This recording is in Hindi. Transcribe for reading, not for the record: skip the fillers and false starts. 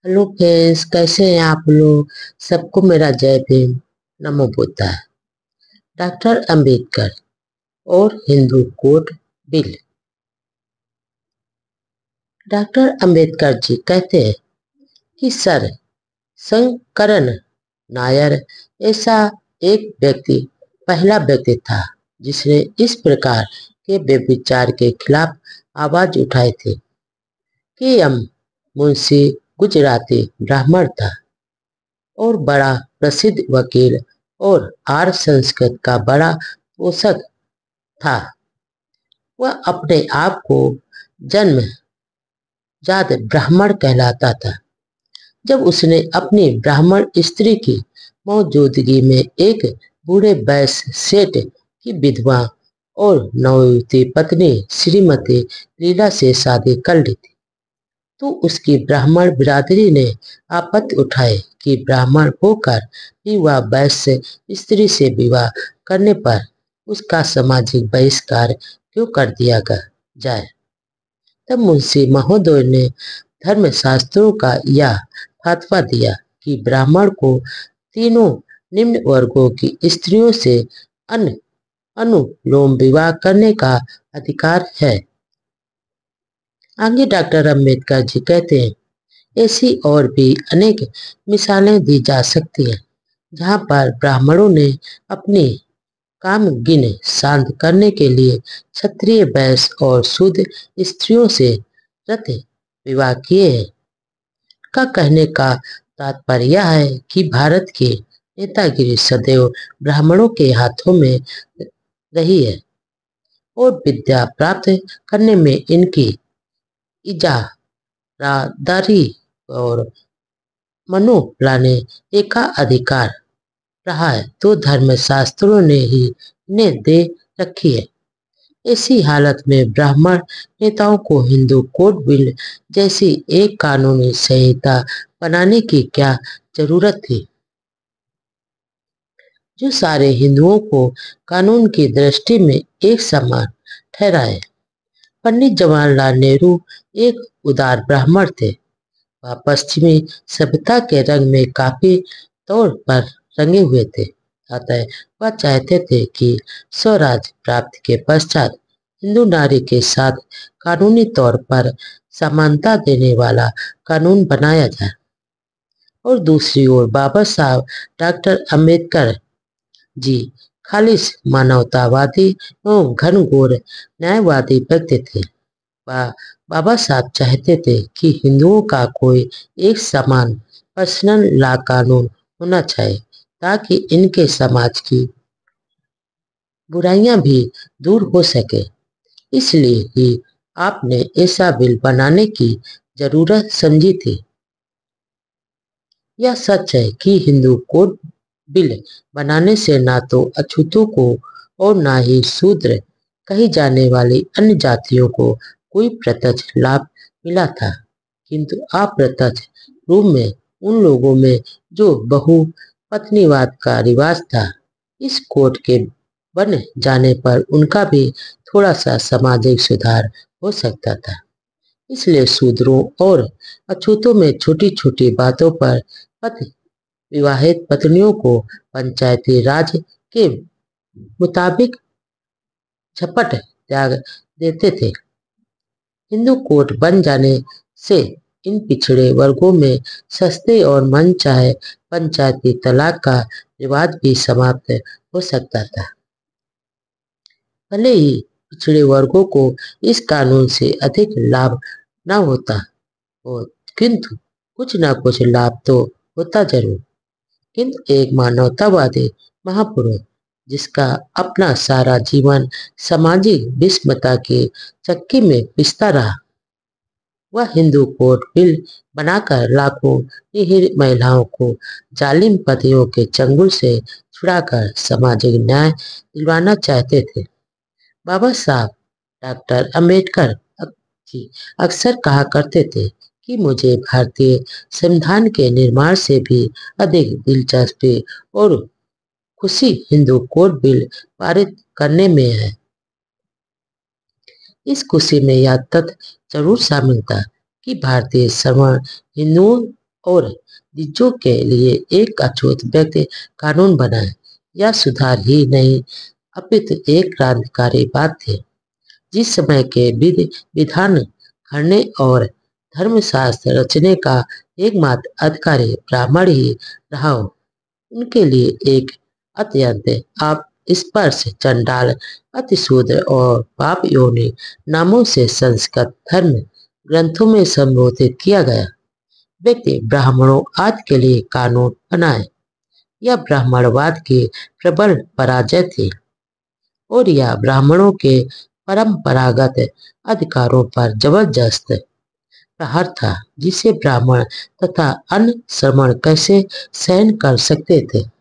हेलो फ्रेंड्स, कैसे हैं आप लोग। सबको मेरा जय भीम, नमो बुद्धाय। डॉक्टर अंबेडकर और Hindu code bill. Doctor Ambedkar ji कहते हैं कि सर शंकरन नायर ऐसा एक व्यक्ति पहला व्यक्ति था जिसने इस प्रकार के व्यभिचार के खिलाफ आवाज उठाई थी कि हम मुंशी गुजराती ब्राह्मण था और बड़ा प्रसिद्ध वकील और आर्य संस्कृत का बड़ा पोषक था। वह अपने आप को जन्म जात ब्राह्मण कहलाता था। जब उसने अपनी ब्राह्मण स्त्री की मौजूदगी में एक बूढ़े वैश्य सेठ की विधवा और नवयुवती पत्नी श्रीमती लीला से शादी कर ली थी, तो उसकी ब्राह्मण बिरादरी ने आपत्ति उठाई कि ब्राह्मण होकर भी वह वैश्य स्त्री से विवाह करने पर उसका सामाजिक बहिष्कार क्यों कर दिया जाए। तब मुंशी महोदय ने धर्मशास्त्रों का यह फतवा दिया कि ब्राह्मण को तीनों निम्न वर्गों की स्त्रियों से अनुलोम विवाह करने का अधिकार है। आगे डॉक्टर अंबेडकर जी कहते हैं, ऐसी और भी अनेक मिसालें दी जा सकती हैं जहां पर ब्राह्मणों ने अपनी कामगिन शांत करने के लिए क्षत्रिय वैश्य और शूद्र स्त्रियों से रत विवाह किए हैं। का कहने का तात्पर्य यह है कि भारत की नेतागिरी सदैव ब्राह्मणों के हाथों में रही है और विद्या प्राप्त करने में इनकी इजारादारी और मनोप्लाने एकाधिकार रहा है, तो धर्मशास्त्रों ने ही इन्हें दे रखी है। ऐसी हालत में ब्राह्मण नेताओं को हिंदू कोड बिल जैसी एक कानूनी संहिता बनाने की क्या जरूरत थी, जो सारे हिंदुओं को कानून की दृष्टि में एक समान ठहराए। पंडित जवाहरलाल नेहरू एक उदार ब्राह्मण थे। वह पश्चिमी सभ्यता के रंग में काफी तौर पर रंगे हुए थे, अतः वह चाहते थे कि स्वराज प्राप्ति के पश्चात हिंदू नारी के साथ कानूनी तौर पर समानता देने वाला कानून बनाया जाए। और दूसरी ओर बाबा साहब डॉक्टर अंबेडकर जी खालिश मानवतावादी एवं घनघोर न्यायवादी व्यक्ति थे। वह बाबा साहब चाहते थे कि हिंदुओं का कोई एक समान पर्सनल लॉ कानून होना चाहिए ताकि इनके समाज की बुराइयां भी दूर हो सके। इसलिए ही आपने ऐसा बिल बनाने की जरूरत समझी थी। यह सच है कि हिंदू कोड बिल बनाने से ना तो अछूतों को और ना ही शूद्र कही जाने वाली अन्य जातियों को कोई प्रत्यक्ष लाभ मिला था, किंतु अप्रत्यक्ष रूप में उन लोगों में जो बहुपत्नीवाद का रिवाज था, इस कोड के बन जाने पर उनका भी थोड़ा सा सामाजिक सुधार हो सकता था। इसलिए शूद्रों और अछूतों में छोटी छोटी बातों पर पति विवाहित पत्नियों को पंचायती राज के मुताबिक झपट त्याग देते थे। हिंदू कोड बन जाने से इन पिछड़े वर्गों में सस्ते और मनचाहे पंचायती तलाक का रिवाज भी समाप्त हो सकता था। भले ही पिछड़े वर्गों को इस कानून से अधिक लाभ न होता हो, किंतु कुछ न कुछ लाभ तो होता जरूर। किंतु एक मानवतावादी महापुरुष जिसका अपना सारा जीवन सामाजिक विषमता की चक्की में पिसता रहा, वह हिंदू कोड बिल बनाकर लाखों निरीह महिलाओं को जालिम पतियों के चंगुल से छुड़ाकर सामाजिक न्याय दिलवाना चाहते थे। बाबा साहब डॉक्टर अंबेडकर जी अक्सर कहा करते थे कि मुझे भारतीय संविधान के निर्माण से भी अधिक दिलचस्पी और खुशी हिंदू कोड बिल पारित करने में है। इस खुशी में यह तथ्य जरूर शामिल था कि भारतीय सवर्ण हिंदुओं और द्विजों के लिए एक अछूत व्यक्ति कानून बनाए। यह सुधार ही नहीं अपितु एक क्रांतिकारी बात थी। जिस समय के विधान करने और धर्मशास्त्र रचने का एकमात्र अधिकारी ब्राह्मण ही रहा हो, उनके लिए एक अत्यंत आप स्पर्श चंडाल अतिशूद्र और पाप योनि नामों से संस्कृत धर्म ग्रंथों में संबोधित किया गया व्यक्ति ब्राह्मणों आज के लिए कानून बनाए। यह ब्राह्मणवाद की प्रबल पराजय थी और यह ब्राह्मणों के परंपरागत अधिकारों पर जबरदस्त प्रहार था जिसे ब्राह्मण तथा अन्य श्रमण कैसे सहन कर सकते थे।